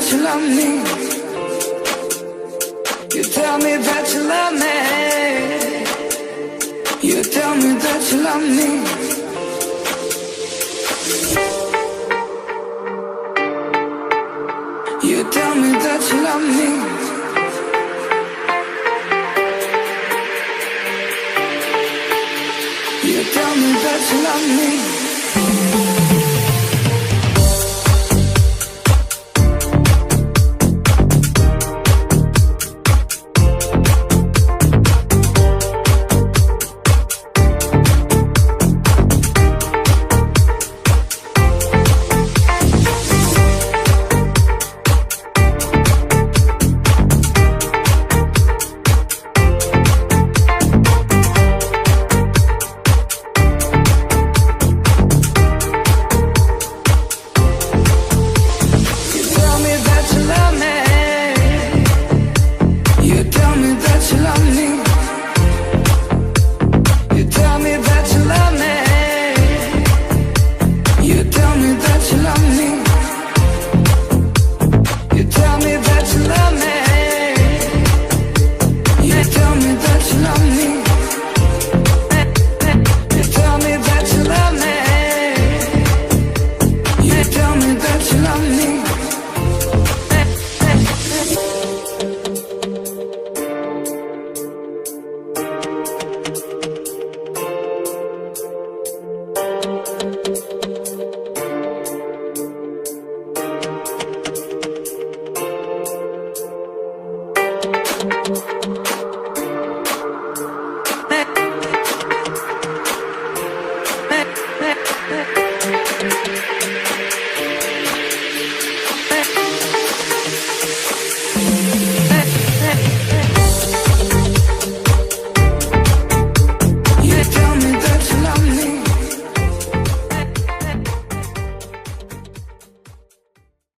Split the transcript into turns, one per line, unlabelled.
that you love me. You tell me that you love me. You tell me that you love me. You tell me that you love me. You tell me that you love me.